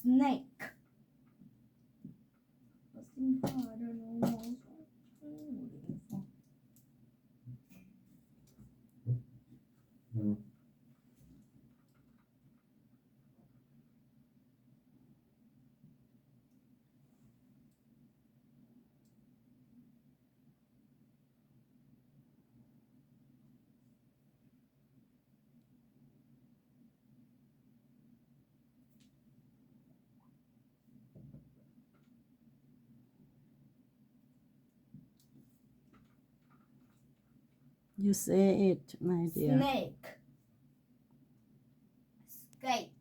snake. What's in I don't know. You say it, my dear. Snake. Skate.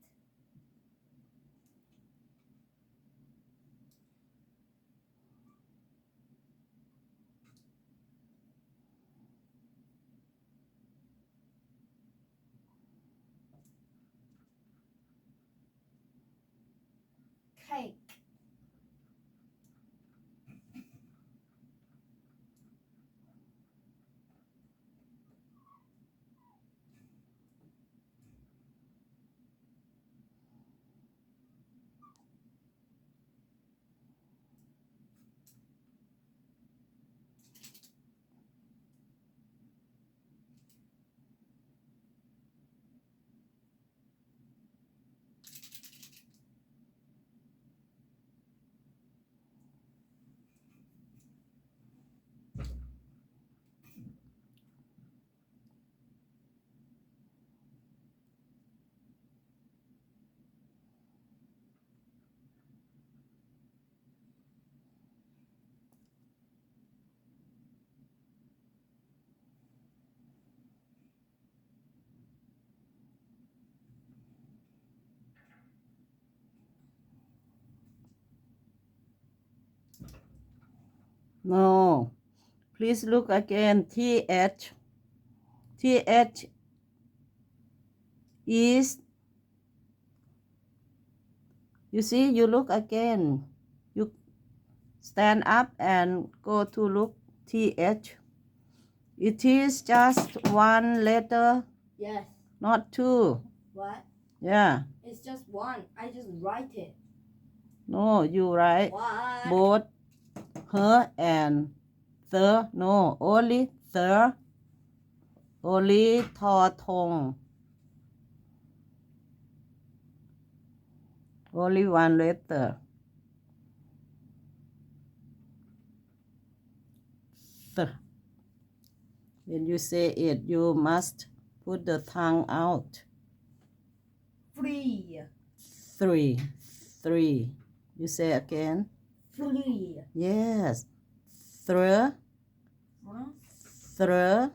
Cake. No. Please look again. TH is, you see, you look again. You stand up and go to look TH. It is just one letter, Yes. not two. What? Yeah. It's just one. I just write it. No, you write What? both her and the. No, only the. Only ทอทง Only one letter. The. When you say it, you must put the tongue out. Free. Three. You say again. Free. Yes. Thr. Huh? Thr.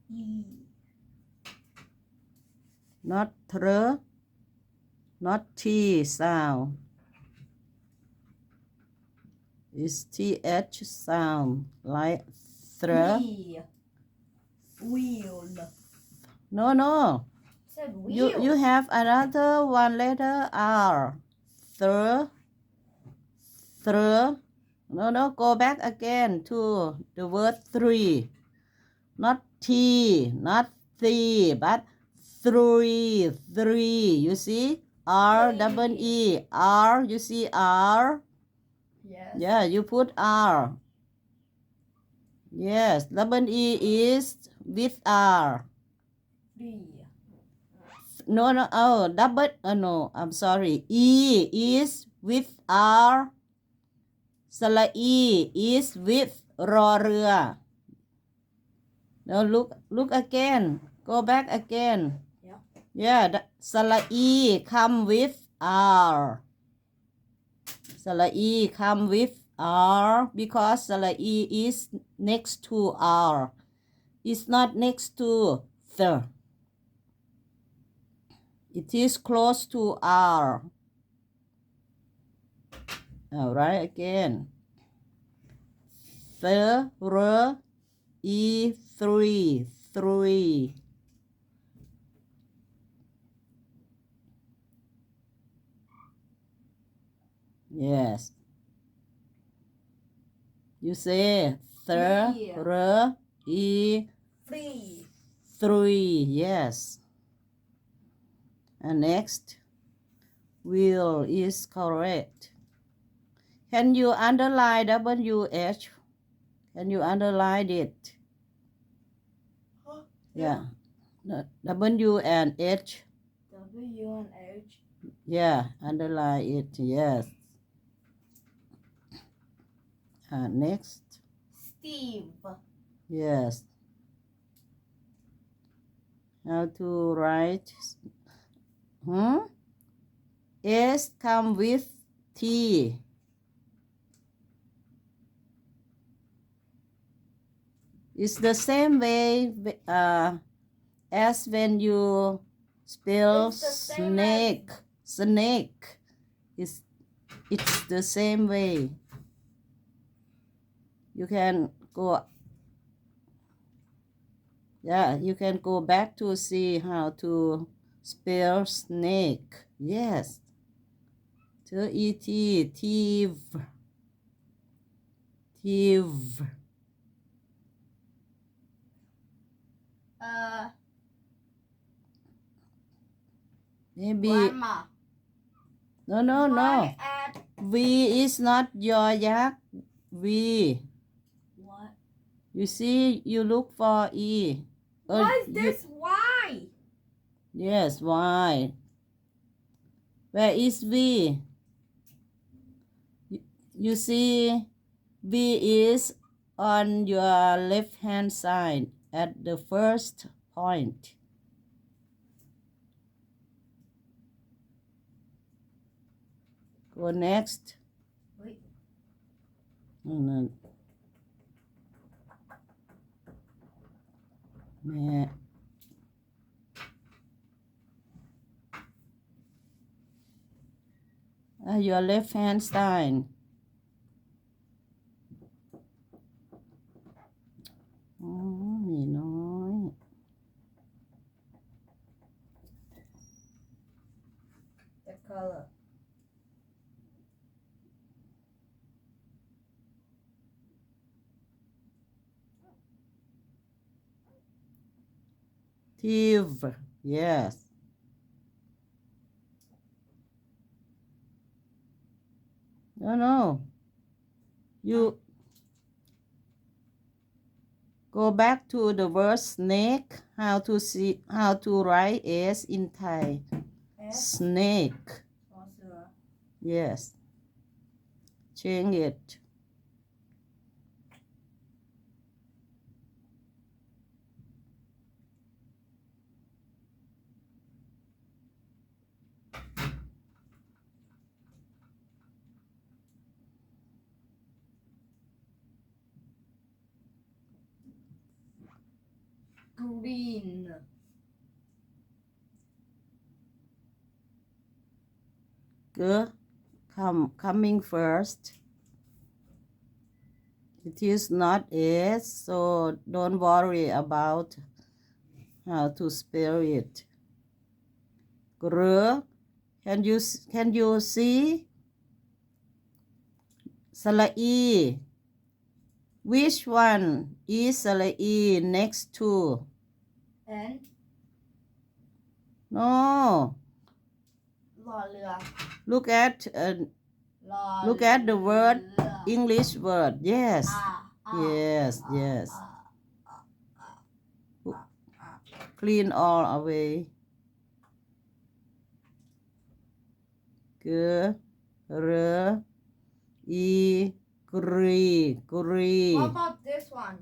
E. Not thr. Not T sound. It's TH sound. Like thr. Wheel. Wheel. No. Said wheel. You have another one letter R. Thr. No. Go back again to the word three. Not T, not three, but three. You see? R, double E. R, you see R? Yes. Yeah, you put R. Yes, double E is with R. Free. No, oh, double, no, I'm sorry. E is with R. สระ E is with รอเรือ Now look again. Go back again. Yeah,สระ E come with R. สระ E come with R because สระ E is next to R. It's not next to the. It is close to R. All right, again. E, three. Yes. You say E, Free. three. Yes. And next, will is correct. Can you underline WH? Can you underline it? Yeah. W and H. W and H. Yeah, underline it. Yes. Next. Steve. Yes. How to write? S come with T. It's the same way as when you spell It's the same snake. Snake. It's the same way. You can go. Yeah, you can go back to see how to spell snake. Yes. T-E-T, thief. Thief. Maybe. Grandma. No. Why at V is not your yak. V. what? You see, you look for E. Why is this why? Yes, why? Where is V? You see, V is on your left hand side at the first point. Go next. Wait. No. แม่ your left hand side. Oh, มีน้อย The color. Thief. Yes. No. You go back to the word snake. How to write S in Thai. S. Snake. Also. Yes. Change it. Green. Good. Coming first. It is not S, so don't worry about how to spell it. Gr. Can you see? Salai. Which one is salai next to? And No. รอเรือ Look at รอ look at the word English word. Yes. อ่า Yes. Clean all away. G R E gree. What about this one?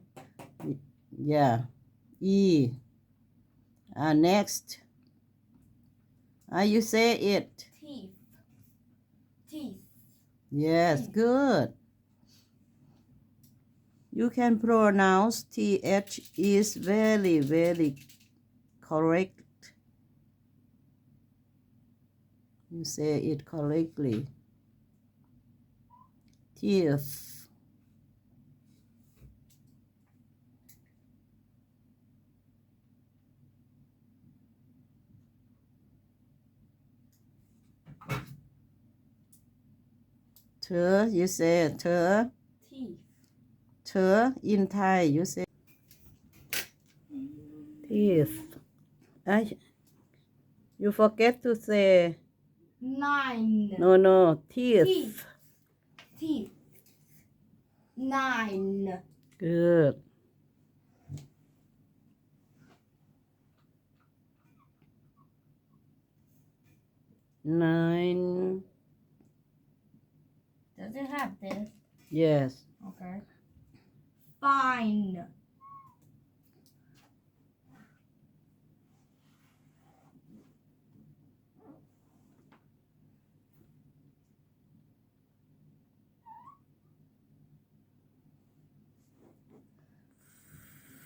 Yeah. E. Next. You say it. Teeth. Yes, good. You can pronounce TH is very, very correct. You say it correctly. Teeth. You say Teeth. in Thai you say teeth. You forget to say Nine. no teeth. Teeth. Nine. Good. Nine. Does it have this? Yes. Okay. Fine.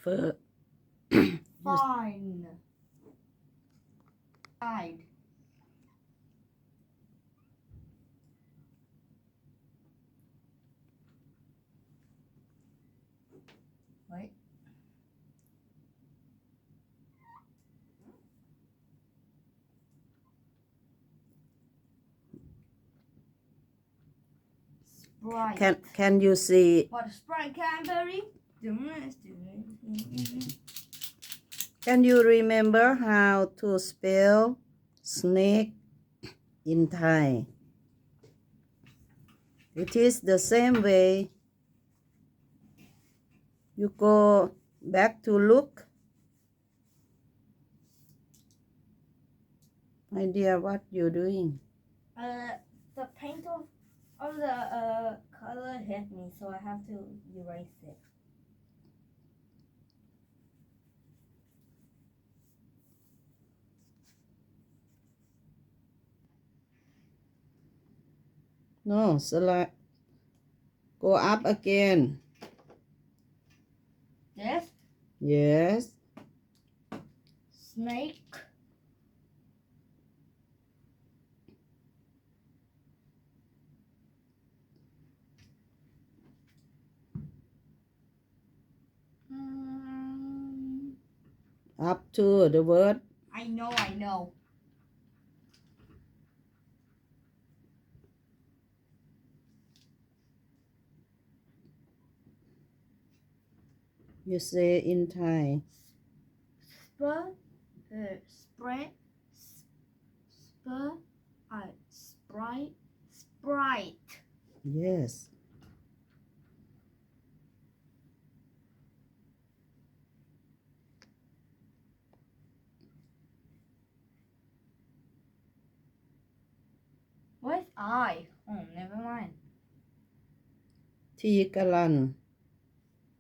Fur. Fine. Fine. Wait. Sprite. Can you see? What Sprite Cadbury? Can you remember how to spell snake in Thai? It is the same way. You go back to look. My dear, what you doing? The paint of the color hit me, so I have to erase it. No, select. Go up again. This Yes. snake. Up to the word. I know. You say in Thai. Sprite. Yes. Where's I? Oh, never mind. T galan.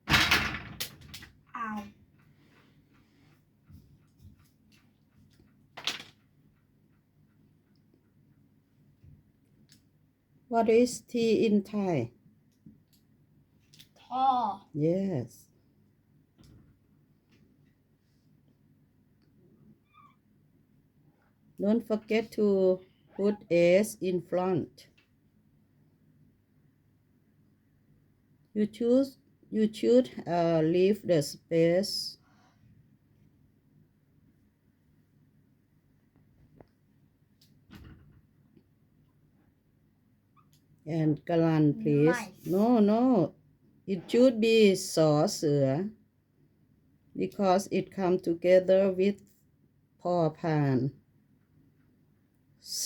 Ow. What is T in Thai? Tall. Yes. Don't forget to put S in front. You should leave the space. And galan, please. Nice. No. It should be สอเสือ because it come together with พอพาน S.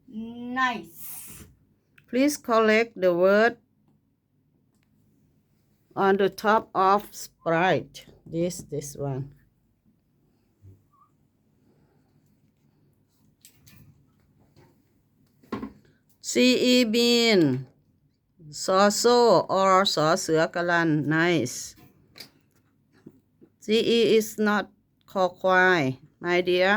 Nice. Please collect the word on the top of Sprite. This one. CE bean. ซอโซ or สอเสือกะลัน nice. CE is not คอควาย my dear.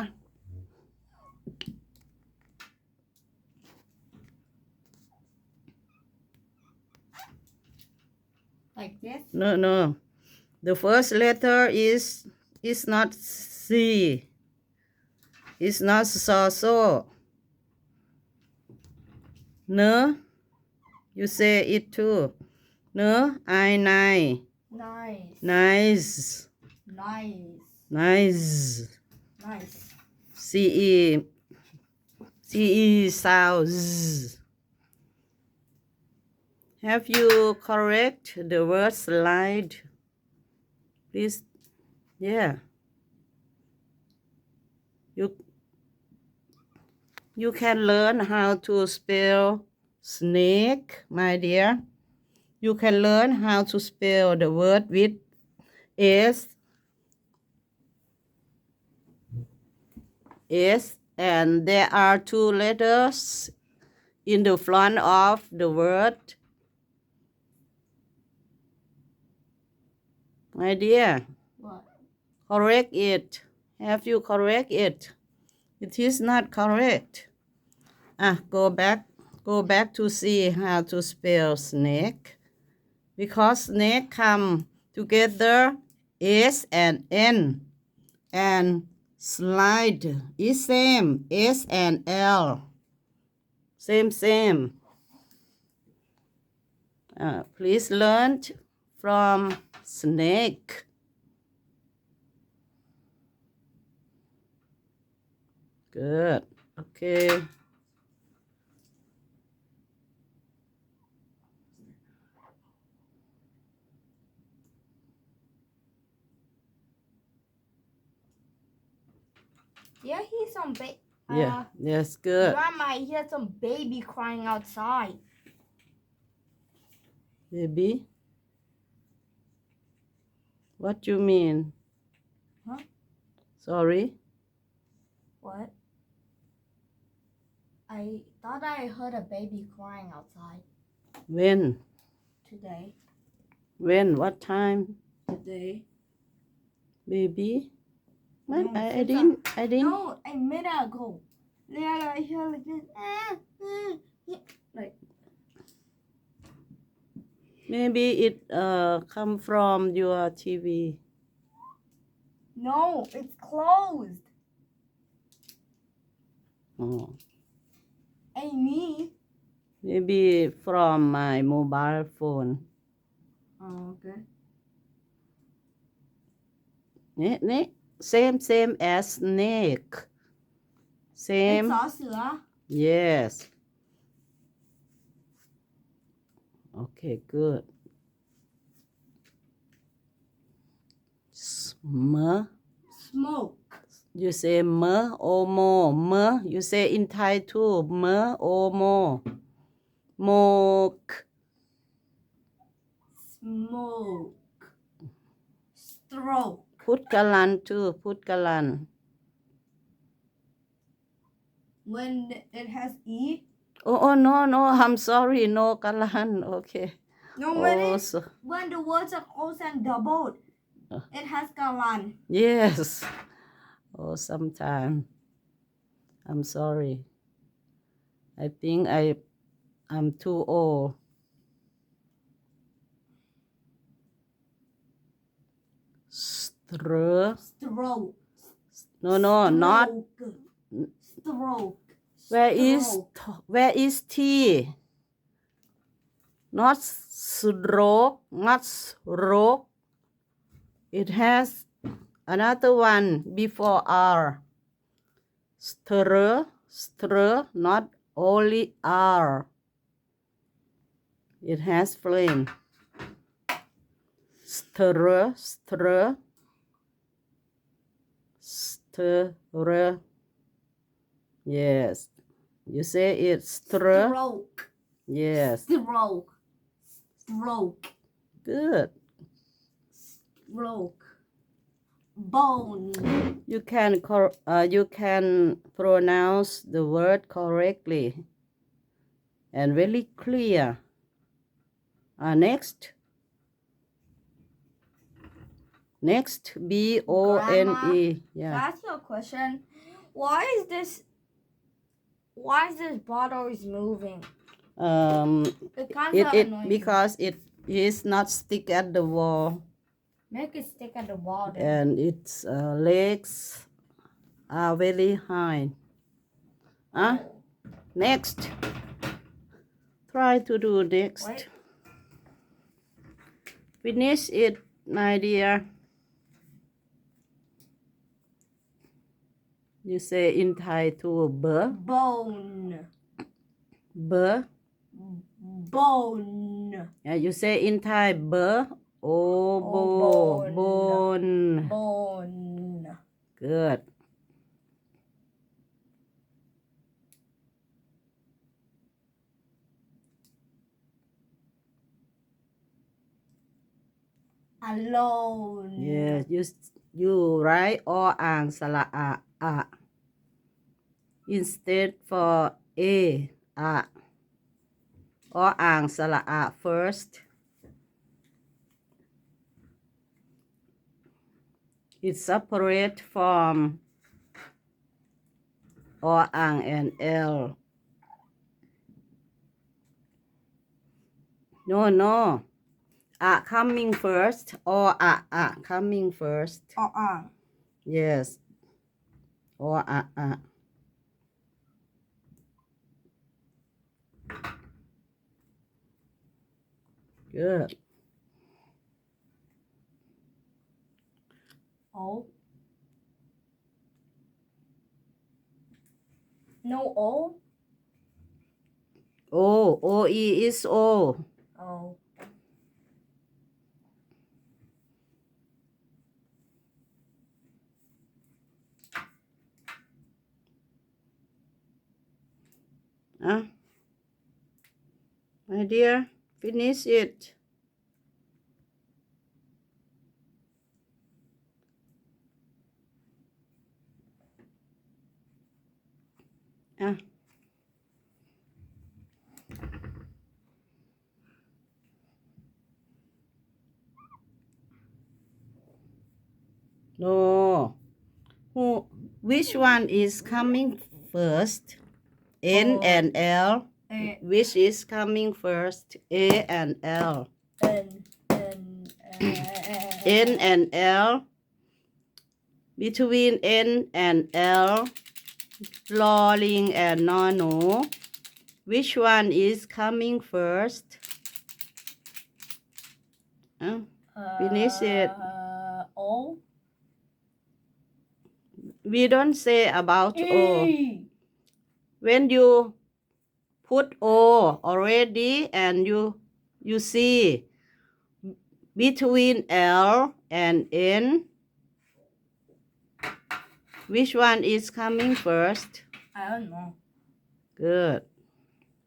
Like this? No. The first letter is not C. It's not ซอโซ เนอะ You say it too. เนอะ I nine. Nice. Nice. Nice. Nice. Nice. Ce sound z. Have you correct the word slide? Please. Yeah. You can learn how to spell snake, my dear. You can learn how to spell the word with S, and there are two letters in the front of the word. My dear, What? correct it. Have you correct it? It is not correct. Go back to see how to spell snake. Because snake come together S and N, and slide is same S and L. Same. Please learn from snake. Good. Okay. Yeah, hear some Yeah, that's good. Grandma, I hear some baby crying outside. Baby? What you mean? Huh? Sorry? What? I thought I heard a baby crying outside When? today. When? What time? Today? Baby? What? No, I since didn't. No, a minute ago. Yeah, I hear like this. Like, Maybe it come from your TV. no, it's closed. Oh. Ain't me. Maybe from my mobile phone. Oh, okay. Same as snake. Same. It's Asila. Yes. Okay, good. Smoke. You say or mo. You say in Thai too. Or mo. Smoke. Smoke. Stroke. Put galan too. Put galan. When it has E. Oh no. I'm sorry. No galan. Okay. No, when the words are close and doubled, it has galan. Yes. Oh, sometime. I'm sorry. I think I'm too old. Stroke. No, not. Stroke. Where is T? Not stroke, not stroke. It has another one before R. Stir, not only R. It has flame. Stir. Yes. You say it stir. Stroke. Yes. Stroke. Good. Stroke. Bone. You can pronounce the word correctly and very clear. Next, B-O-N-E. Yeah. That's your question. Why is this bottle is moving? It kind of annoying. Because it is not stick at the wall. Make it stick at the wall then. And its legs are very high. Next. Try to do next. Wait. Finish it, my dear. You say in Thai too, bone, b. bone, Yeah, you say in Thai, bone. bone. bone, Good. alone, Yeah, you write all ang sala a instead for a all ang sala a first. It's separate from all ang and l. No. Coming first or coming first. Yes. Or Good. O, no O, O-E is O. O, My dear, finish it. No. Which one is coming first? N and L. A, Which is coming first? A and L. N, N and L. Between N and L, Loring and Nono. Which one is coming first? Finish it. O, We don't say about O. E, When you put O already and you see between L and N, which one is coming first? I don't know. Good.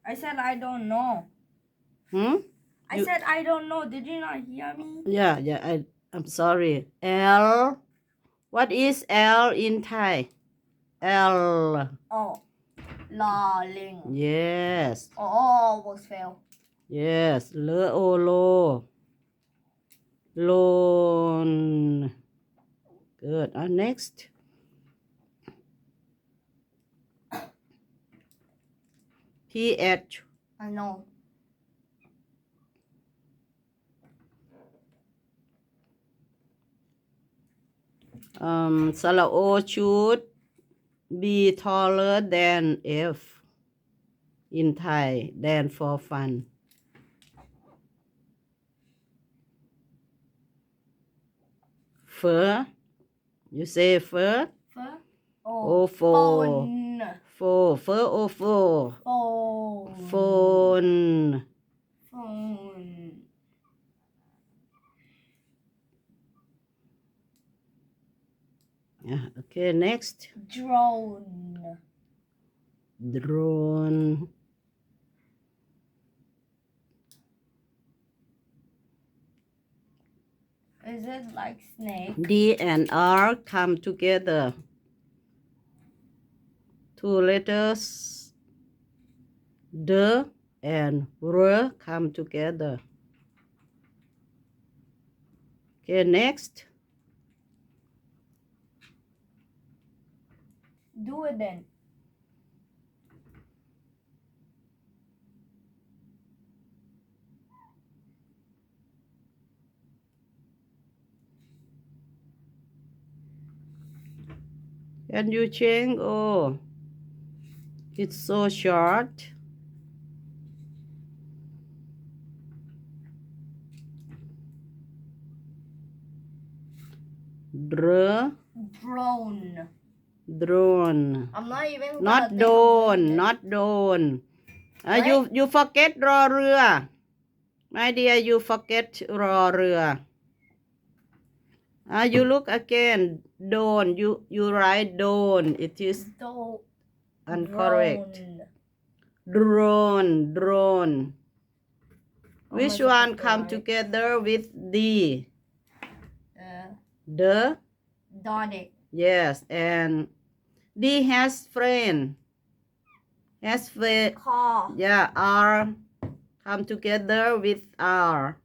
I said I don't know. I You- said I don't know. Did you not hear me? Yeah, I'm sorry. L. What is L in Thai? L. Oh, Ling. Yes. Oh, almost fail. Yes. Le o lo. Lone. Good. Next. PH. I know. Salao should be taller than F in Thai than for fun. Fur. You say fur? Fur. Oh, phone. Fur or phone? Phone. Phone. Phone. Yeah, okay, next. Drone. Drone. Is it like snake? D and R come together. Two letters D and R come together. Okay, next. Do it then. Can you change? Oh, it's so short. Dr, Drone. drone I'm not even not gonna think of drone doing not drone What? you forget รอเรือ my dear you forget รอเรือ you look again don't you write don't it is this. Don't incorrect drone. drone Oh, which am I one supposed to come write? together with D Uh, the Donic. yes and D has friend Call. yeah R come together with R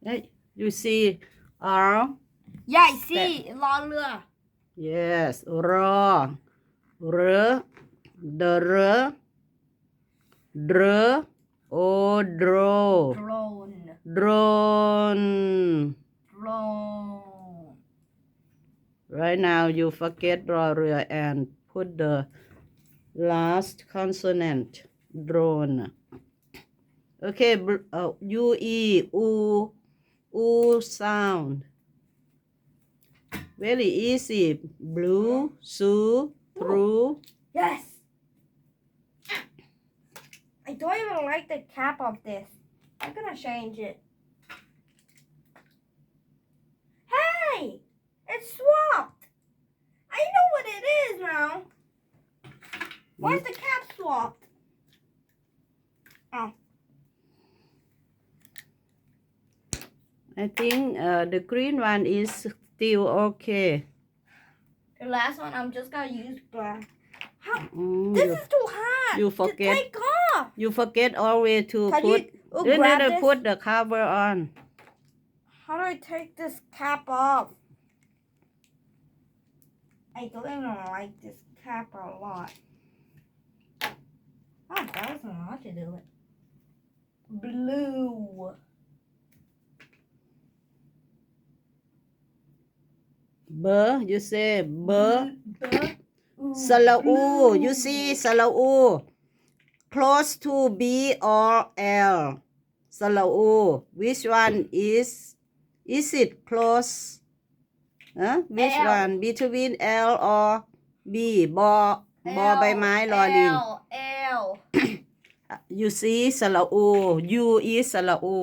Hey, you see R Yeah, I see. รอเรือ yes รอเรthe r dr o draw drone. drone Drone. right now you forget รอเรือ and put the last consonant drone okay u e u sound very easy blue Sue through Yes. I don't even like the cap of this. I'm gonna change it. Hey! It's swapped! I know what it is now. Why's the cap swapped? Oh. I think the green one is still okay The last one, I'm just gonna use black. How? Mm, This is too hard. you to forget. take off. you forget always to Can put you grab this? put the cover on How do I take this cap off? I don't even like this cap a lot. Oh, that wasn't hard to do it. Blue. you say Ooh,สระอู blue. you see สระอู close to B or L สระอู which one is it close which L. one between L or B บอใบไม้ลอลิง L. you see สระอู U is สระอู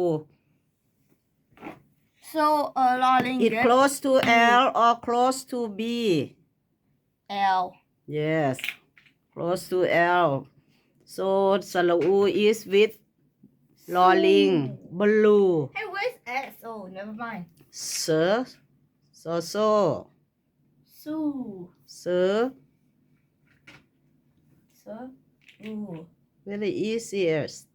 So, Lolling. it close to L or close to B L. yes close to L so สระอู is with ลอลิง blue Hey, where's S? Oh, never mind. Sir so Sue. Sir So, ooh. very easiest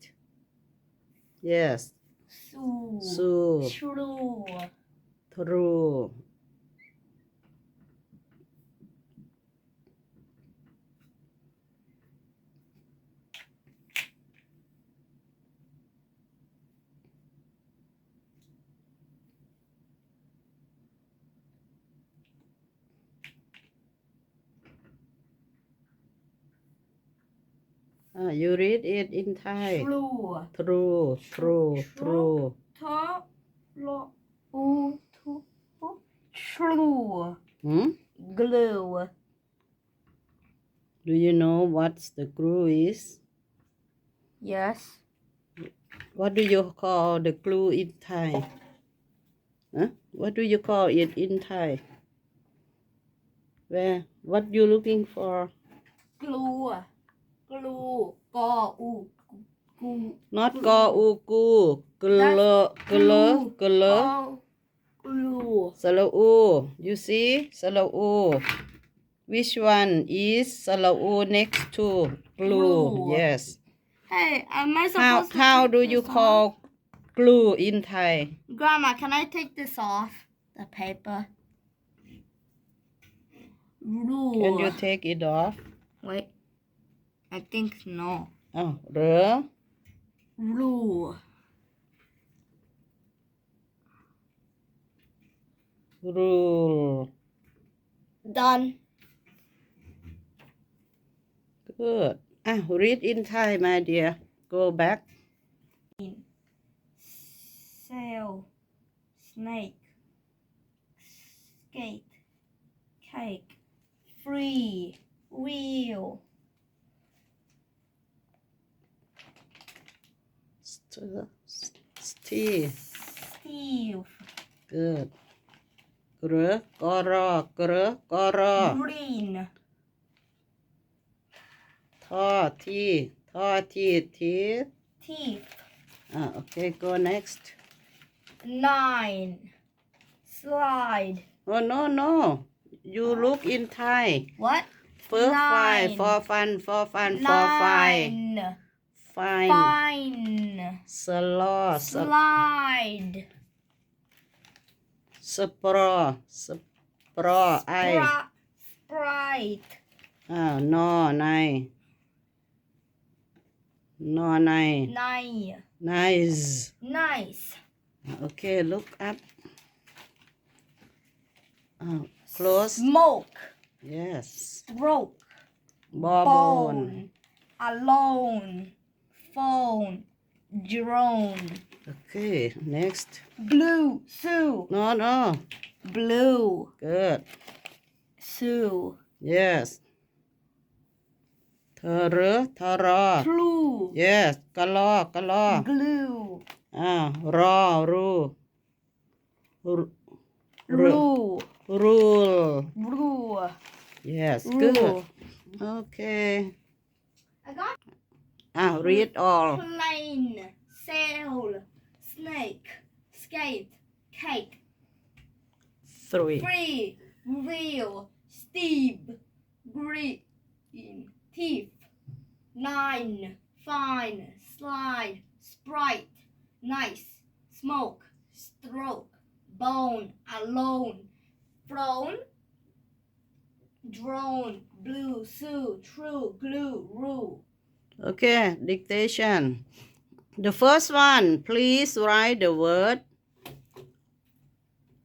yes Sue. Sue True. true you read it in Thai True. true Ta, lo, u, tu, u. True. hmm? Glue. Do you know what the glue is Yes. what do you call the glue in Thai what do you call it in Thai where what you looking for Glue. Glue. Go, u, gu. not กออูกูกลกลกล Glue. สระอู you see สระอู which one is สระอู next to glue Glue. yes Hey, am I supposed to how take do this you off? call glue in Thai Grandma, can I take this off? The paper. Glue. can you take it off Wait. I think no. อ้าวเหรอ Glue. rule Done. good read in Thai my dear go back Sail. Snake. skate, cake, free, wheel, Steve Steve, good กระกรอกระกรอ green, ท่อที่ท่อที่ที teeth, okay go next 9, slide. oh no you look in Thai What? for fine Nine. for fun for fine 9, fine fine, slow slide, spraw I sprite, นอในนอใน nine, nice nice, okay look up close smoke, yes stroke, bone bone, alone, phone, drone, okay next blue, Sue, no blue, good Sue, yes เธอหรือเธอรอ clue, yes กะลอกะลอ glue, รอรูรู rule, rule rule, yes rule. good okay I got read all plane, sail, snake, skate, cake, 3 free, wheel, Steve, green, teeth, 9, fine, slide, sprite, nice, smoke, stroke, bone, alone, phone, drone, blue, Sue, true, glue, rule. okay dictation the first one please write the word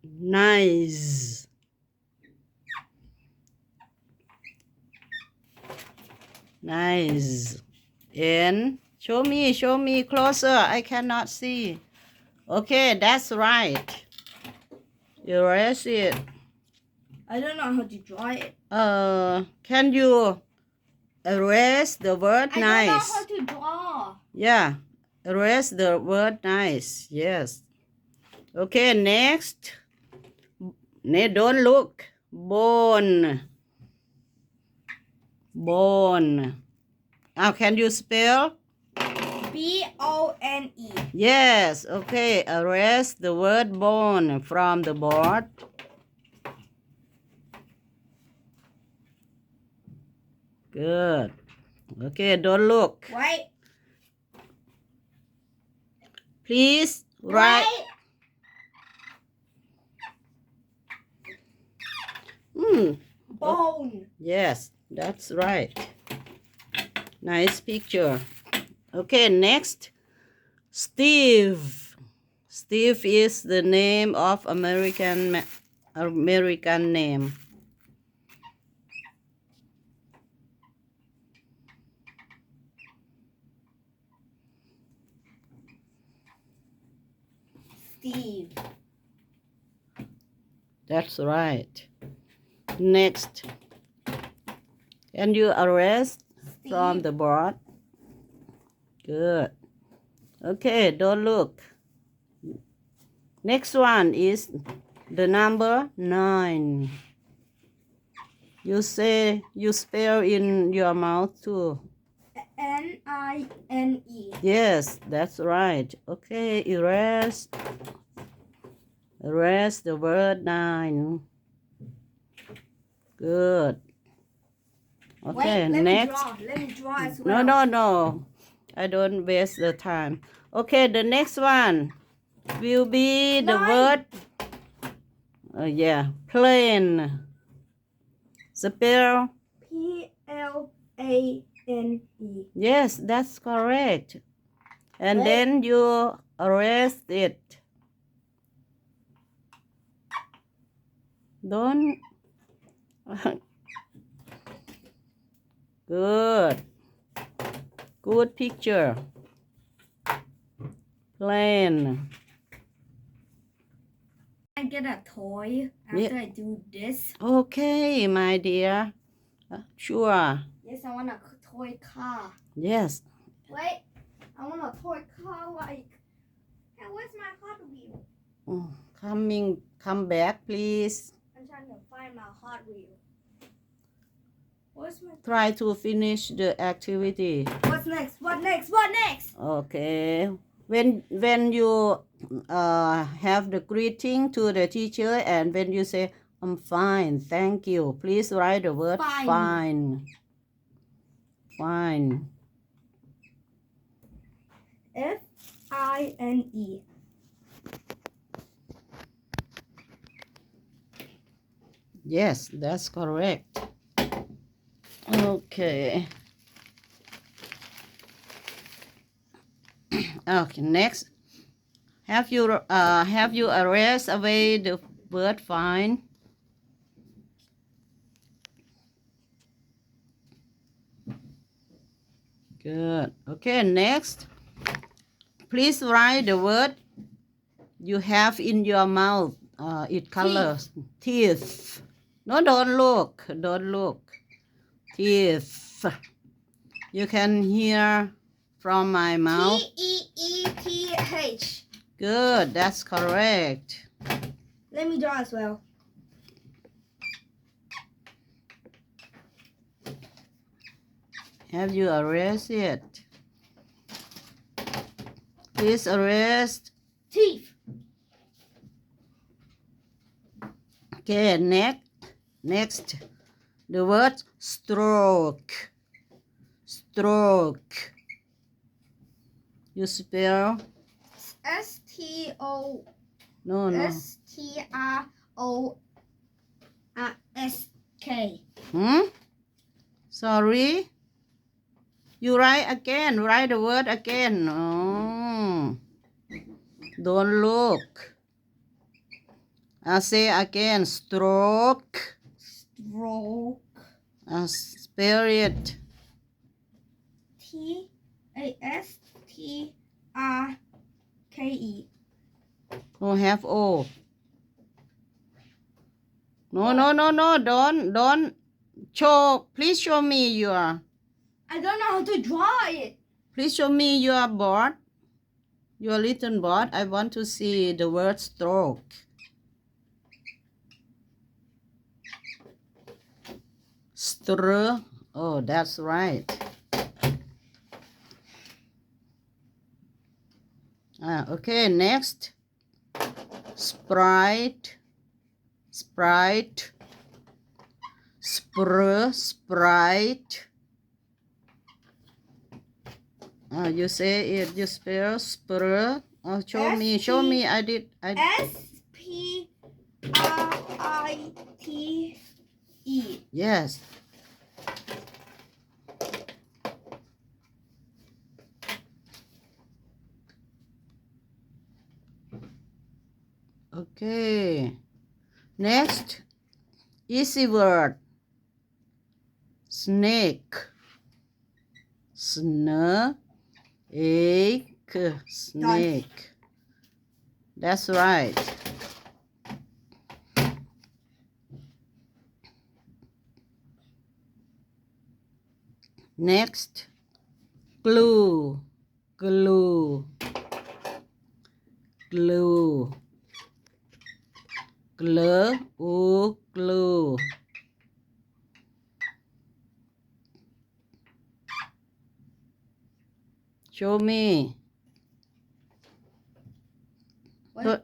nice nice and show me closer I cannot see okay that's right erase it I don't know how to draw it. can you erase the word I don't know nice how to draw. yeah erase the word nice yes okay next don't look bone can you spell Bone. yes okay erase the word bone from the board good okay don't look Wait. please write Bone. yes that's right nice picture okay next Steve is the name of American name Steve. that's right next can you erase from the board good okay don't look next one is the number 9 you spell in your mouth too Nine. yes that's right okay erase the word 9 good okay Wait, let next me draw as well. no I don't waste the time okay the next one will be the Nine. word yeah plane spell Plane. yes that's correct and Wait. then you erase it don't good picture plane get a toy after I do this? Okay, my dear. Sure. Yes, I want a toy car. Yes. Wait, I want a toy car like. Hey, where's my Hot Wheel? Come back, please. I'm trying to find my Hot Wheel. Where's my? Try to finish the activity. What's next? What next? What next? Okay. When you have the greeting to the teacher and when you say I'm fine, thank you. Please write the word Fine. fine. Fine. F-I-N-E. Yes, that's correct. Okay. Okay, next. Have you erased away the word fine? Good. Okay, next. Please write the word you have in your mouth. It colors. Teeth. No, don't look. Don't look. Teeth. You can hear from my mouth. T-E-E-T-H. Good. That's correct. Let me draw as well. Have you erased it? Please erase. Teeth. Okay, next. The word stroke. Stroke. You spell? S-T-O. No. S-T-R-O-S-K. Sorry? You write again. Write the word again. Oh. Don't look. I say again. Stroke. Stroke. Spell it. T-A-S-T-R-K-E. No, have O. No. Don't show. Please show me your. I don't know how to draw it. Please show me your board. Your little board. I want to see the word stroke. Stroke. Oh, that's right. Okay, next. Sprite. Sprite. Sprite. You say it. You spell spur. Oh, show me. I did. S-P-R-I-T-E. Yes. Okay. Next. Easy word. Snake. Snake. Snake. That's right. Next. Glue. Glue. Glue. Glue. Glue. Show me.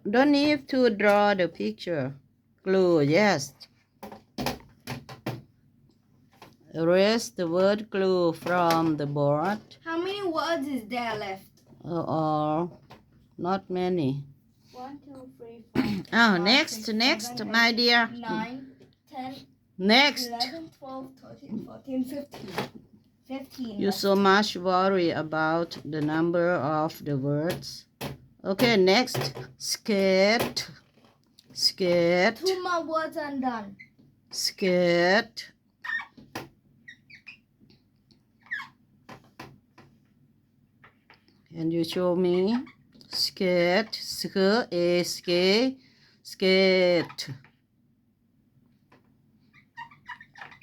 Don't need to draw the picture. Glue, yes. Erase the word glue from the board. How many words is there left? Or not many. 1, 2, 3, 4. Next, 6, 7, my 8, dear. 9, 10, Next. 11, 12, 13, 14, 15. You so much worry about the number of the words. Okay, next. Skate. Skate. 2 more words and done. Skate. Can you show me? Skate. Skate. skate.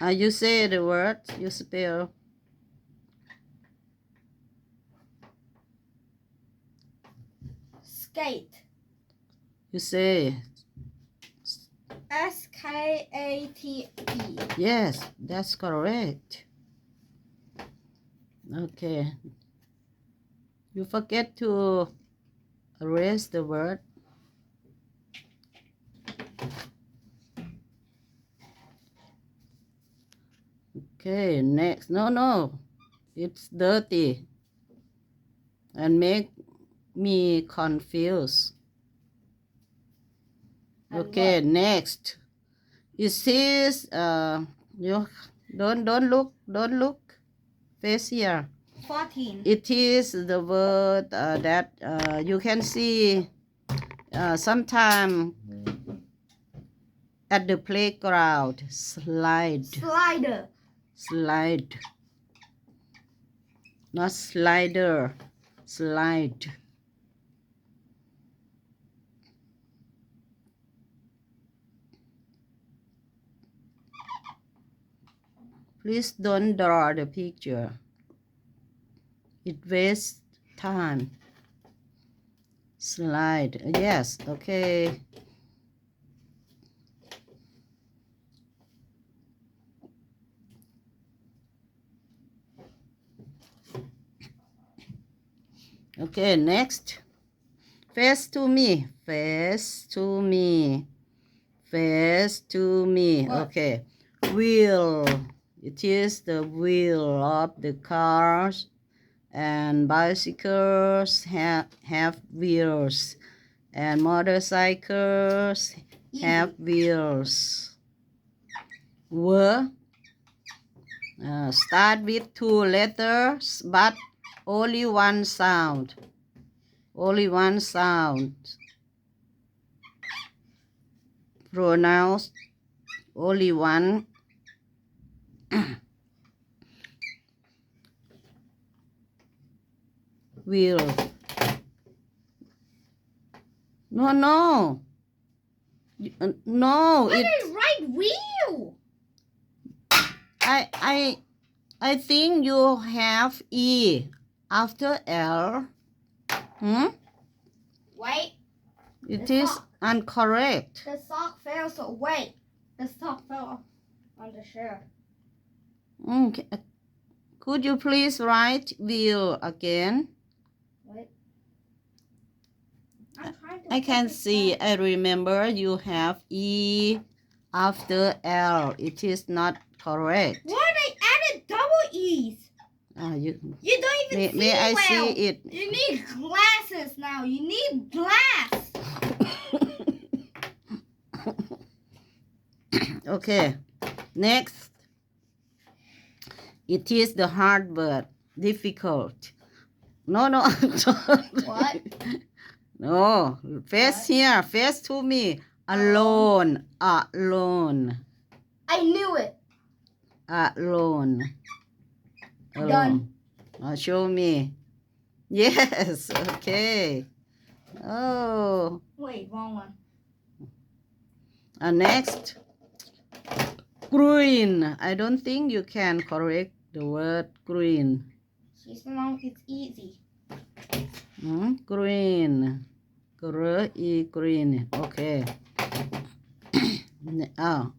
You say the word, you spell. Skate. You say, Skate. yes, that's correct. Okay. You forget to erase the word. Okay, next. No. It's dirty. And make me confused. Okay, next. It says, you don't look. Face here. 14. It is the word that you can see sometime at the playground. Slider. Slide. Not slider. Slide. Please don't draw the picture. It wastes time. Slide. Yes, okay. Okay, next. Face to me. Face to me. Face to me. What? Okay. Wheel. It is the wheel of the cars and bicycles have wheels and motorcycles have wheels. Were start with 2 letters but only one sound. Only one sound. Pronounce only one. Wheel. No. No. Why did I write wheel? I think you have E after L. Wait. It The is sock. incorrect. The sock fell, so wait. The sock fell on the chair. Okay. Could you please write wheel again? Wait. I'm trying to I can fix see. that. I remember you have E after L. It is not correct. What? I added double E's. You don't even see May I well. see it? You need glasses now. You need glass. Okay. Next. It is the hard word. Difficult. No. What? No. Face What? here. Face to me. Alone. Alone. I knew it. Alone. Done. Show me. Yes. Okay. Oh. Wait, wrong one. Next. Green. I don't think you can correct the word green. She's wrong. It's easy. Green. Green. Okay.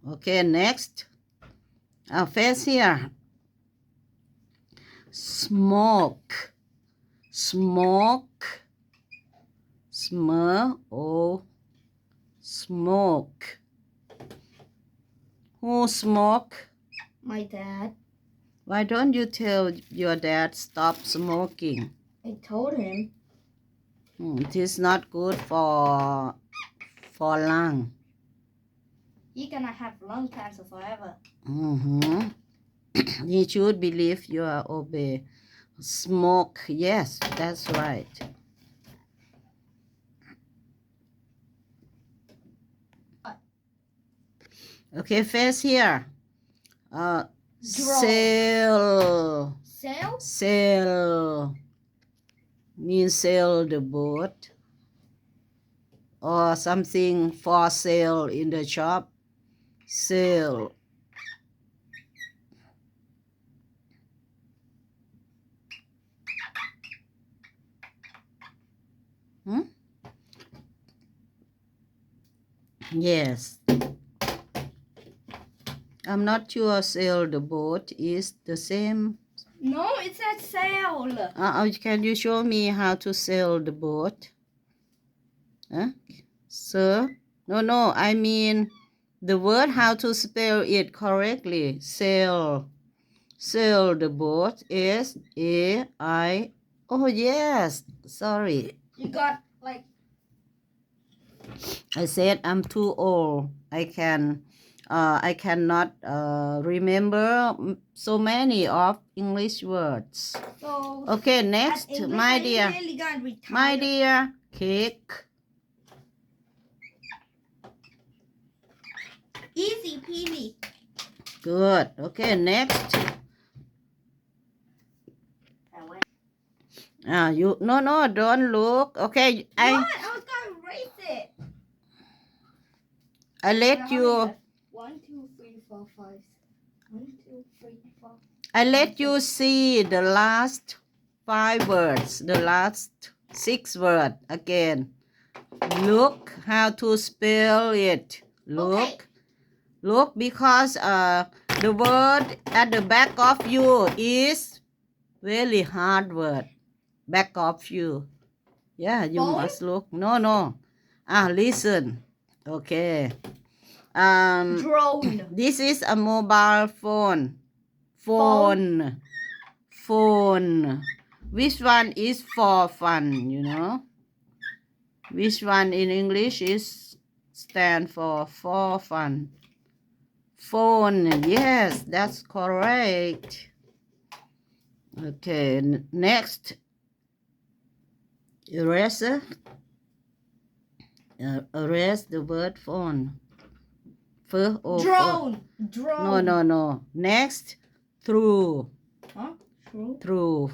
Okay. Next. Face here. Smoke. Smoke. Smoke. Who smoke? My dad. Why don't you tell your dad stop smoking? I told him. It is not good for lung. He's gonna have lung cancer forever. He should believe you are obey. Smoke. Yes, that's right. Okay, face here. Sail. Sail? Sail. Means sail the boat. or something for sale in the shop. Sale. Hmm? Yes. I'm not sure sail the boat is the same. No, it said sail. Can you show me how to sail the boat? Huh? Sir? No, I mean the word how to spell it correctly. Sail. Sail the boat is A-I. Oh, yes. Sorry. You got like... I said I'm too old. I cannot remember so many of English words. So, Okay, next, English, my dear. Really got retired. My dear, cake. Easy peasy. Good. Okay, next. No, don't look. Okay, What? I was gonna erase it. I let you. 1, 2, 3, 4, 5. 1, 2, 3, 4. I let you see the last 5 words, the last 6 words again. Look how to spell it. Look. Okay. Look, because the word at the back of you is very hard word. Back of you. Yeah, you Phone? must look. No. Listen. Okay. Drone. This is a mobile phone. Phone. Which one is for fun, you know? Which one in English is stand for fun? Phone. Yes, that's correct. Okay, next. Eraser. Erase the word phone. Drone. Drone. No. Next. Through. Huh? True.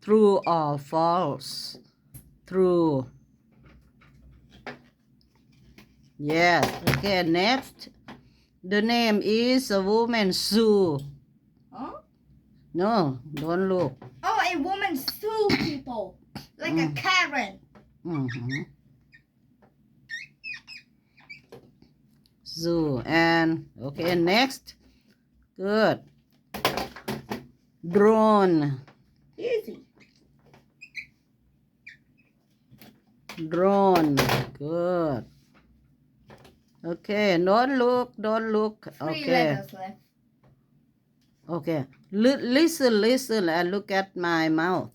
True or false? True. Yes. Okay, next. The name is a woman Sue. Huh? No, don't look. Oh, a woman sue people. Like a Karen. Mm-hmm. Zoo and okay, next. Good. Drone. Easy. Drone. Good. Okay, don't look. 3 letters left. Okay. Listen and look at my mouth.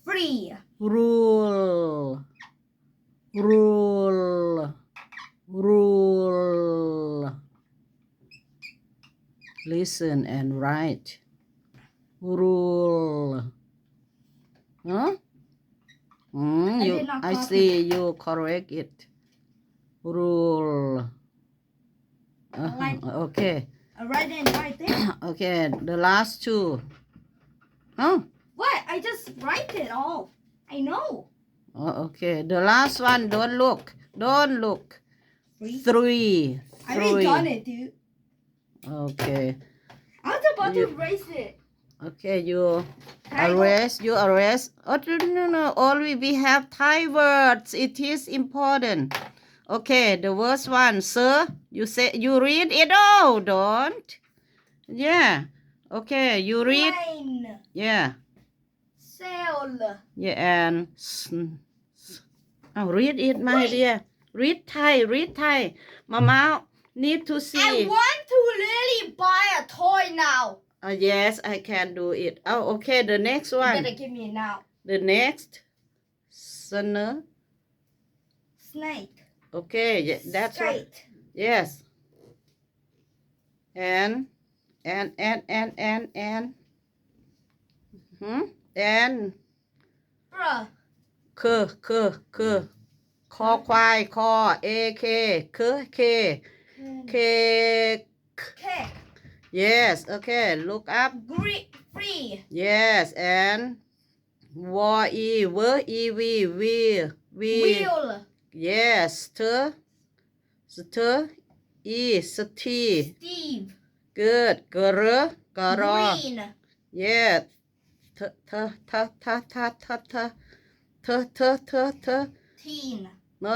Free. Rule. Listen and write. Rule. Huh? I see you correct it. Rule. Okay. I write it right there. Okay, the last 2. Huh? What? I just write it all. I know. Okay, the last one, don't look. 3. I already done it, dude. Okay. I was about to erase it. Okay, you Can I go? erase. Oh, no. Only we have Thai words. It is important. Okay, the first one, sir. You read it. Oh, don't. Yeah. Okay, you read. Plane. Yeah. Sail. Yeah, and read it, my dear. Read Thai. Mama need to see. I want to really buy a toy now. Yes, I can do it. Oh, okay, the next You one. better give me it now. The next. Snake. Snake. Okay, yeah, that's right. Skate. Yes. And. And. Bruh. คือคอควายคอ AK เค Cake. Yes, okay, look up. Free. Yes, and wheel. Wheel. yes st e st Steve. good กระกระ Green. yes th th th th th th th th Teen. no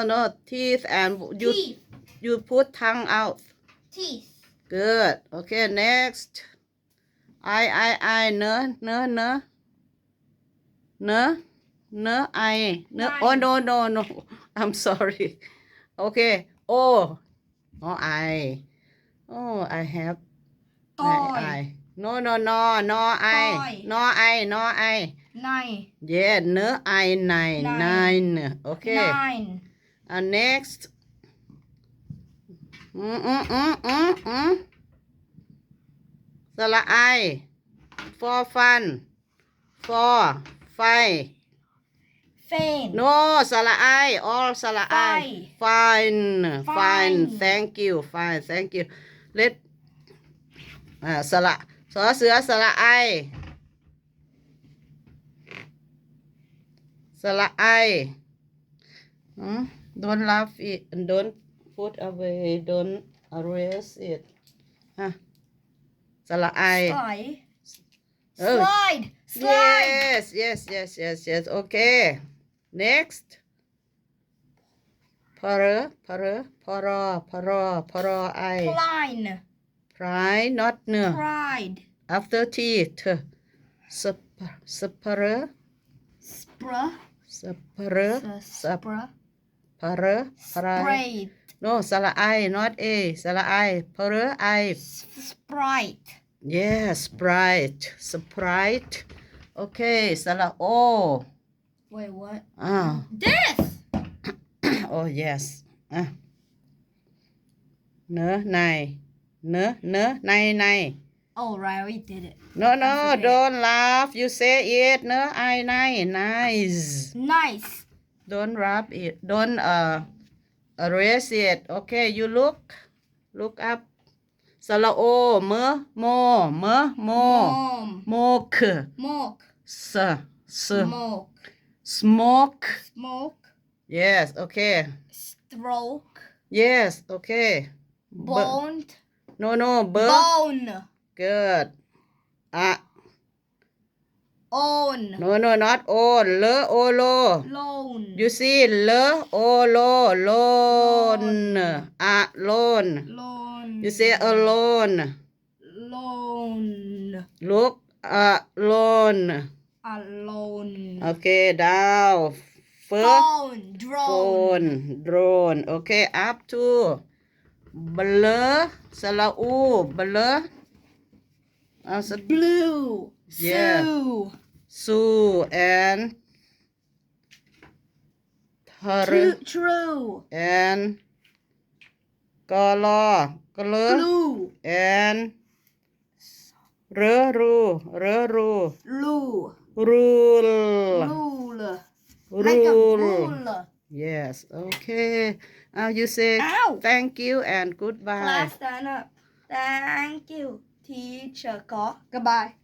teeth and you Teeth. you put tongue out Teeth. good okay next I I oh no I'm sorry okay oh I I have Toy. I no I Toy. no I Nine. yeah nine okay Nine. Nextสระไอ for fun for fight Fan. no สระไอ all สระไอ fine Fine. thank you let สระสอเสือสระไอสระไอdon't laugh it don't put away don't erase it สระไอ Slide. Oh. Slide. Slide. Yes. Okay. Next. Para. I. Pline. Pride, not no. Pride. After teeth. Spara. Spra. Spara. Spra. Pride. Sprayed. No, sala I, not A. Sala I. Para I. Sprite. Yes, Sprite. Okay, sala O. Wait, what? Ah. This. Oh yes. Này. Oh, right, we did it. No, forget. don't laugh. You say it. Nice. Nice. Don't rub it. Don't erase it. Okay, you look up. Sala O. Mo. Mom. Mock. Smoke. Smoke. Smoke. Yes, okay. Stroke. Yes, okay. Bone. No, Bone. Good. Own. No, not own. Le, olo. Loan. You see, le, olo, loan. Loan. Loan. You say alone. Loan. Look, loan. Alone. Okay, down. Phone. Drone. Drone. Okay, up to blur. Salau. Blur. Blue. Yeah. Sue. And True. and color Glue. and rule Loo. rule Rule. Like a rule. yes okay you say Ow. thank you and goodbye Class stand up. Thank you, teacher. Goodbye.